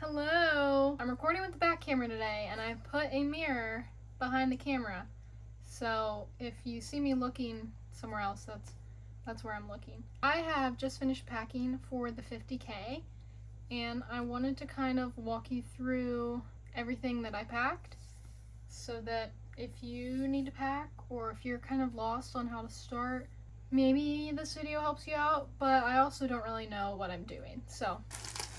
Hello! I'm recording with the back camera today and I put a mirror behind the camera. So if you see me looking somewhere else, that's where I'm looking. I have just finished packing for the 50K and I wanted to kind of walk you through everything that I packed so that if you need to pack or if you're kind of lost on how to start, maybe this video helps you out, but I also don't really know what I'm doing. So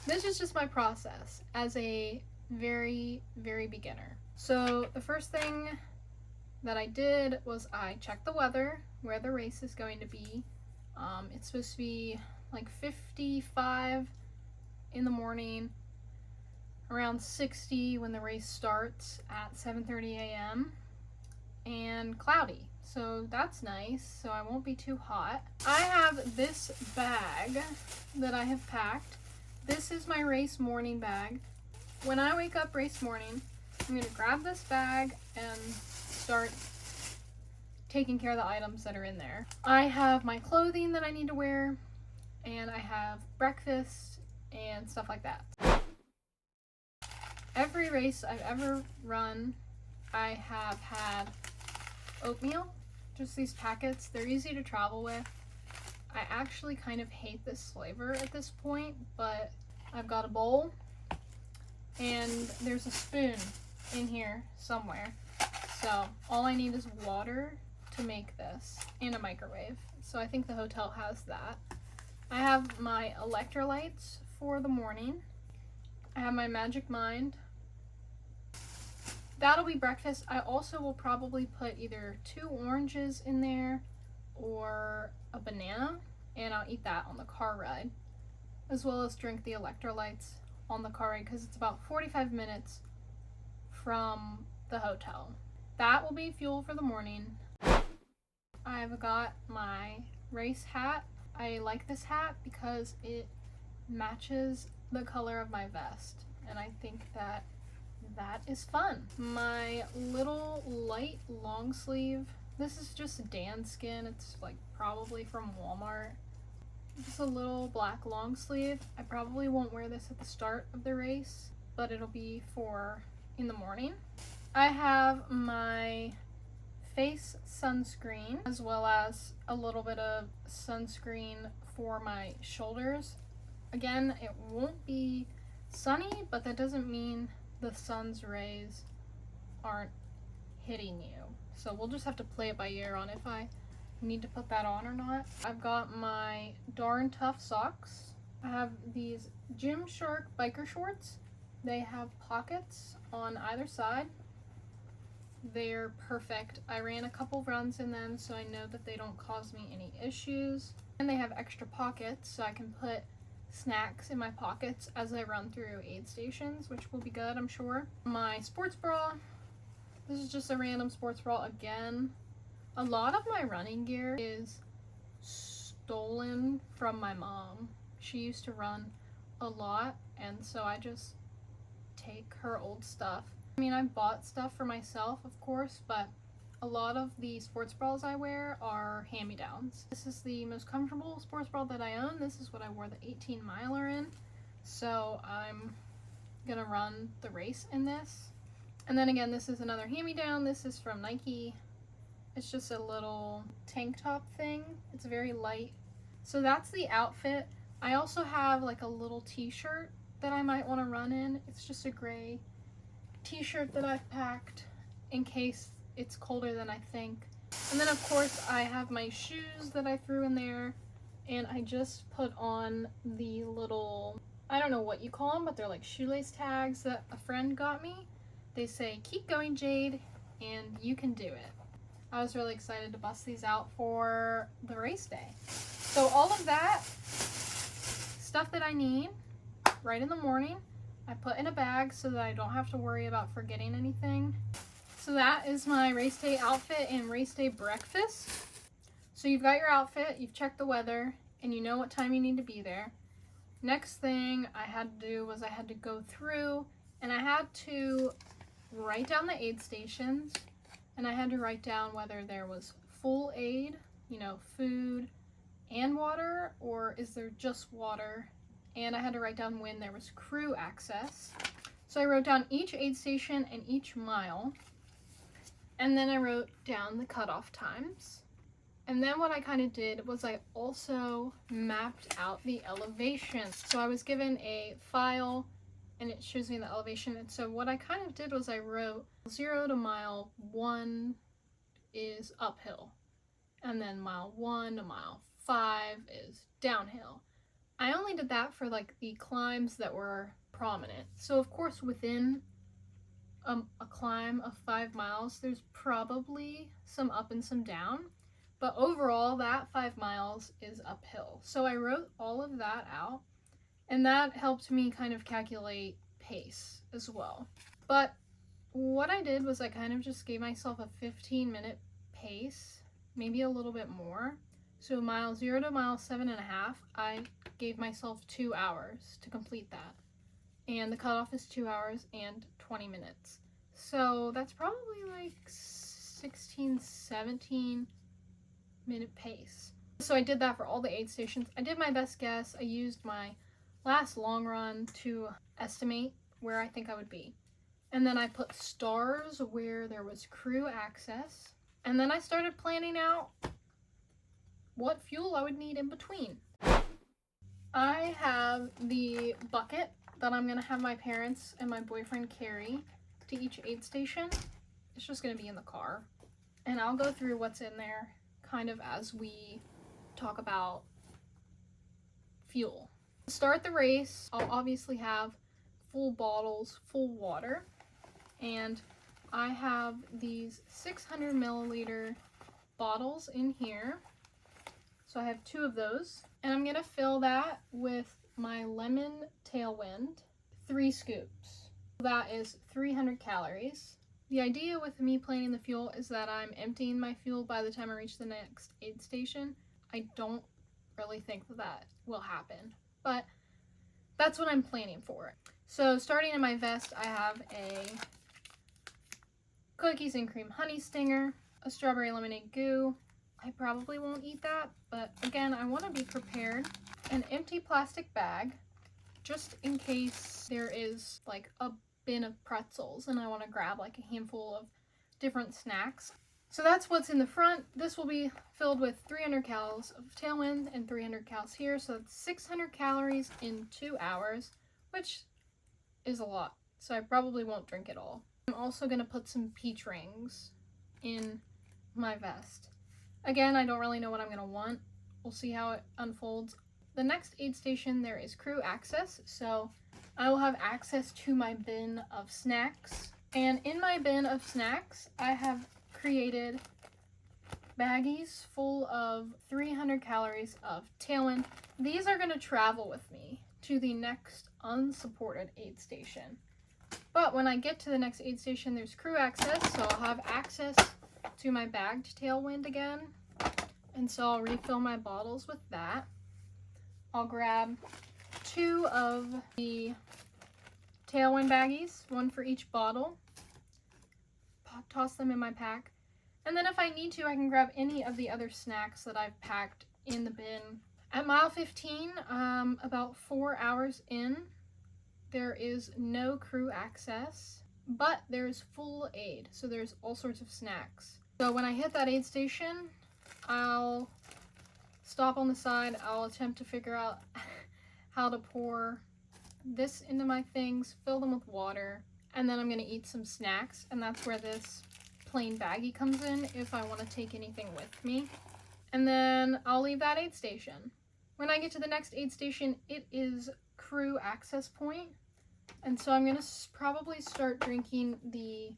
this is just my process as a very beginner. So the first thing that I did was I checked the weather, where the race is going to be. It's supposed to be like 55 in the morning, around 60 when the race starts at 7:30 a.m. and cloudy. So that's nice, so I won't be too hot. I have this bag that I have packed. This is my race morning bag. When I wake up race morning, I'm gonna grab this bag and start taking care of the items that are in there. I have my clothing that I need to wear, and I have breakfast and stuff like that. Every race I've ever run, I have had oatmeal, just these packets. They're easy to travel with. I actually kind of hate this flavor at this point, but I've got a bowl and there's a spoon in here somewhere. So all I need is water to make this and a microwave. So I think the hotel has that. I have my electrolytes for the morning. I have my Magic Mind. That'll be breakfast. I also will probably put either 2 oranges in there or a banana, and I'll eat that on the car ride, as well as drink the electrolytes on the car ride because it's about 45 minutes from the hotel. That will be fuel for the morning. I've got my race hat. I like this hat because it matches the color of my vest, and I think that is fun. My little light long sleeve. This is just Dan skin. It's like probably from Walmart. Just a little black long sleeve. I probably won't wear this at the start of the race, but it'll be for in the morning. I have my face sunscreen as well as a little bit of sunscreen for my shoulders. Again, it won't be sunny, but that doesn't mean the sun's rays aren't hitting you. So we'll just have to play it by ear on if I need to put that on or not. I've got my Darn Tough socks. I have these Gymshark biker shorts. They have pockets on either side. They're perfect. I ran a couple runs in them, so I know that they don't cause me any issues. And they have extra pockets, so I can put snacks in my pockets as I run through aid stations, which will be good, I'm sure. My sports bra. This is just a random sports bra again. A lot of my running gear is stolen from my mom. She used to run a lot, and so I just take her old stuff. I mean, I've bought stuff for myself, of course, but a lot of the sports bras I wear are hand-me-downs. This is the most comfortable sports bra that I own. This is what I wore the 18-miler in. So I'm gonna run the race in this. And then again, this is another hand-me-down. This is from Nike. It's just a little tank top thing. It's very light. So that's the outfit. I also have like a little t-shirt that I might want to run in. It's just a gray t-shirt that I've packed in case it's colder than I think. And then of course I have my shoes that I threw in there, and I just put on the little, I don't know what you call them, but they're like shoelace tags that a friend got me. They say, "Keep going, Jade, and you can do it." I was really excited to bust these out for the race day. So all of that stuff that I need right in the morning, I put in a bag so that I don't have to worry about forgetting anything. So that is my race day outfit and race day breakfast. So you've got your outfit, you've checked the weather, and you know what time you need to be there. Next thing I had to do was I had to go through and I had to write down the aid stations, and I had to write down whether there was full aid, you know, food and water, or is there just water and I had to write down when there was crew access. So I wrote down each aid station and each mile, and then I wrote down the cutoff times. And then what I kind of did was I also mapped out the elevation. So I was given a file and it shows me the elevation. And so what I kind of did was I wrote 0 to mile 1 is uphill. And then mile 1 to mile 5 is downhill. I only did that for like the climbs that were prominent. So of course within a climb of 5 miles, there's probably some up and some down. But overall, that 5 miles is uphill. So I wrote all of that out, and that helped me kind of calculate pace as well. But what I did was I kind of just gave myself a 15-minute pace, maybe a little bit more. So mile 0 to mile 7.5, I gave myself 2 hours to complete that. And the cutoff is 2 hours and 20 minutes. So that's probably like 16, 17 minute pace. So I did that for all the aid stations. I did my best guess. I used my last long run to estimate where I think I would be. And then I put stars where there was crew access. And then I started planning out what fuel I would need in between. I have the bucket that I'm gonna have my parents and my boyfriend carry to each aid station. It's just gonna be in the car. And I'll go through what's in there kind of as we talk about fuel. To start the race, I'll obviously have full bottles, full water, and I have these 600 milliliter bottles in here. So I have 2 of those, and I'm gonna fill that with my lemon tailwind, 3 scoops. That is 300 calories. The idea with me planning the fuel is that I'm emptying my fuel by the time I reach the next aid station. I don't really think that will happen, but that's what I'm planning for. So starting in my vest, I have a cookies and cream honey stinger, a strawberry lemonade goo. I probably won't eat that, but again, I want to be prepared. An empty plastic bag, just in case there is like a bin of pretzels and I want to grab like a handful of different snacks. So that's what's in the front. This will be filled with 300 calories of tailwind and 300 calories here. So that's 600 calories in 2 hours, which is a lot. So I probably won't drink it all. I'm also going to put some peach rings in my vest. Again, I don't really know what I'm going to want. We'll see how it unfolds. The next aid station, there is crew access. So I will have access to my bin of snacks. And in my bin of snacks, I have created baggies full of 300 calories of tailwind. These are going to travel with me to the next unsupported aid station. But when I get to the next aid station, there's crew access, so I'll have access to my bagged tailwind again. And so I'll refill my bottles with that. I'll grab 2 of the tailwind baggies, 1 for each bottle. Toss them in my pack. And then if I need to, I can grab any of the other snacks that I've packed in the bin. At mile 15, about 4 hours in, there is no crew access, but there's full aid, so there's all sorts of snacks. So when I hit that aid station, I'll stop on the side. I'll attempt to figure out how to pour this into my things, fill them with water, and then I'm going to eat some snacks, and that's where this plain baggie comes in if I want to take anything with me. And then I'll leave that aid station. When I get to the next aid station, it is crew access point, and so I'm going to probably start drinking the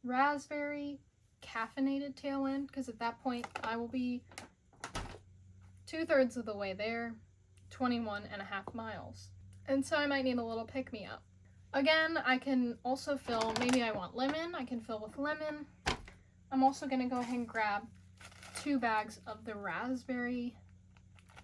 raspberry caffeinated tailwind, because at that point I will be 2/3 of the way there, 21.5 miles. And so I might need a little pick-me-up. Again, I can also fill, maybe I want lemon, I can fill with lemon. I'm also going to go ahead and grab 2 bags of the raspberry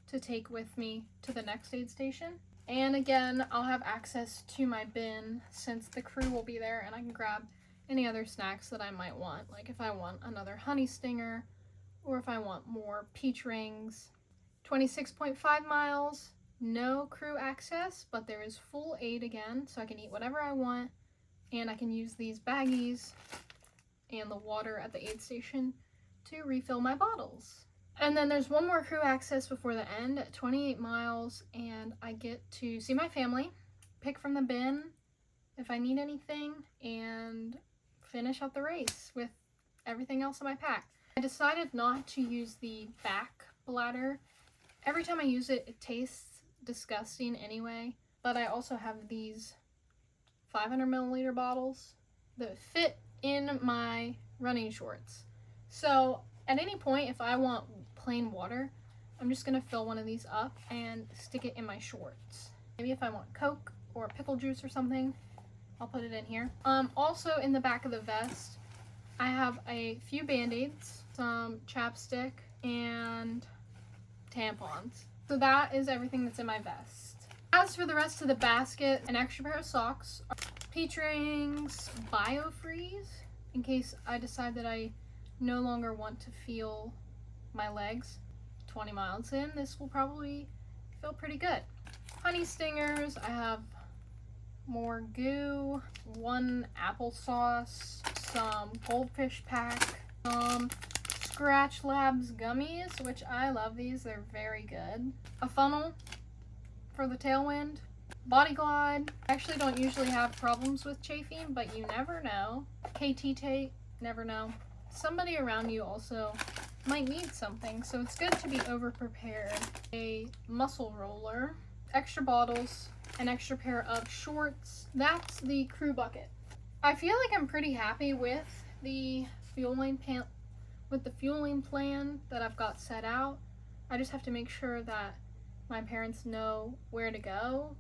to take with me to the next aid station. And again, I'll have access to my bin since the crew will be there, and I can grab any other snacks that I might want, like if I want another honey stinger, or if I want more peach rings. 26.5 miles, no crew access, but there is full aid again, so I can eat whatever I want, and I can use these baggies and the water at the aid station to refill my bottles. And then there's one more crew access before the end at 28 miles, and I get to see my family, pick from the bin if I need anything, and finish up the race with everything else in my pack. I decided not to use the back bladder. Every time I use it, it tastes disgusting anyway, but I also have these 500 milliliter bottles that fit in my running shorts. So at any point, if I want plain water, I'm just gonna fill one of these up and stick it in my shorts. Maybe if I want Coke or pickle juice or something, I'll put it in here. Also in the back of the vest, I have a few Band-Aids, some chapstick, and tampons. So that is everything that's in my vest. As for the rest of the basket, an extra pair of socks, peach rings, biofreeze, in case I decide that I no longer want to feel my legs. 20 miles in, this will probably feel pretty good. Honey stingers, I have more goo, 1 applesauce, some goldfish pack, Scratch Labs gummies, which I love these, they're very good. A funnel for the tailwind. Body Glide. I actually don't usually have problems with chafing, but you never know. KT tape, never know. Somebody around you also might need something, so it's good to be over prepared. A muscle roller, extra bottles, an extra pair of shorts. That's the crew bucket. I feel like I'm pretty happy with the fueling plan that I've got set out. I just have to make sure that my parents know where to go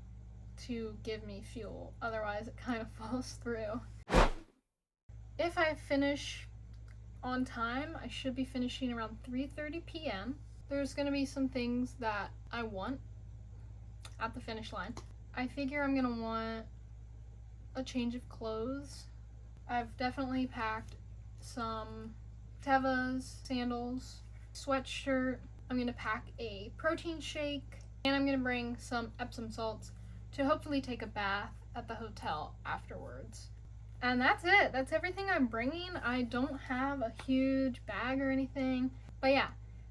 to give me fuel, otherwise it kind of falls through. If I finish on time, I should be finishing around 3:30 p.m. There's gonna be some things that I want at the finish line. I figure I'm gonna want a change of clothes. I've definitely packed some Tevas, sandals, sweatshirt. I'm gonna pack a protein shake, and I'm gonna bring some Epsom salts to hopefully take a bath at the hotel afterwards. And that's it. That's everything I'm bringing. I don't have a huge bag or anything, but yeah,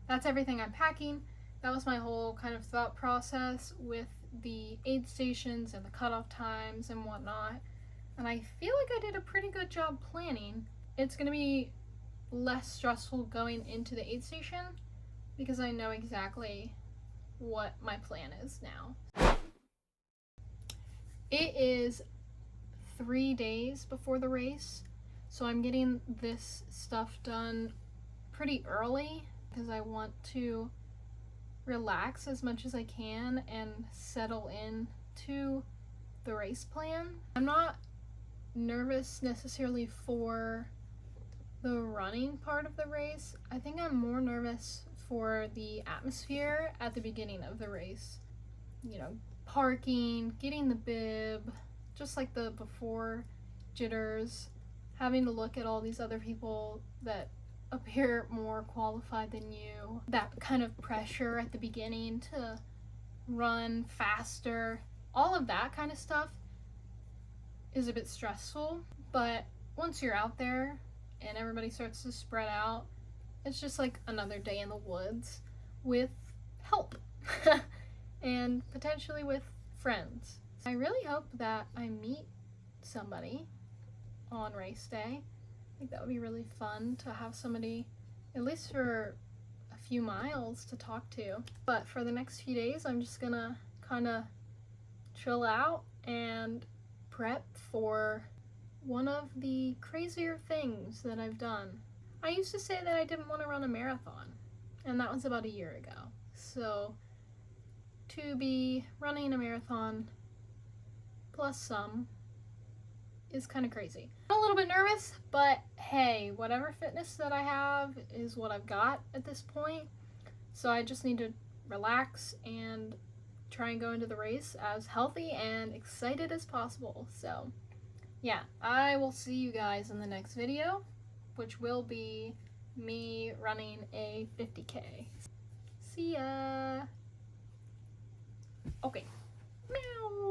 that's everything I'm packing. That was my whole kind of thought process with the aid stations and the cutoff times and whatnot. And I feel like I did a pretty good job planning. It's gonna be less stressful going into the aid station because I know exactly what my plan is now. It is 3 days before the race, so I'm getting this stuff done pretty early because I want to relax as much as I can and settle in to the race plan. I'm not nervous necessarily for the running part of the race. I think I'm more nervous for the atmosphere at the beginning of the race. You know, parking, getting the bib, just like the before jitters, having to look at all these other people that appear more qualified than you, that kind of pressure at the beginning to run faster, all of that kind of stuff is a bit stressful. But once you're out there and everybody starts to spread out, it's just like another day in the woods with help and potentially with friends. I really hope that I meet somebody on race day. I think that would be really fun to have somebody, at least for a few miles, to talk to. But for the next few days, I'm just gonna kind of chill out and prep for one of the crazier things that I've done. I used to say that I didn't want to run a marathon, and that was about a year ago. So to be running a marathon plus some is kind of crazy. I'm a little bit nervous, but hey, whatever fitness that I have is what I've got at this point. So I just need to relax and try and go into the race as healthy and excited as possible. So yeah, I will see you guys in the next video, which will be me running a 50K. See ya! Okay. Meow.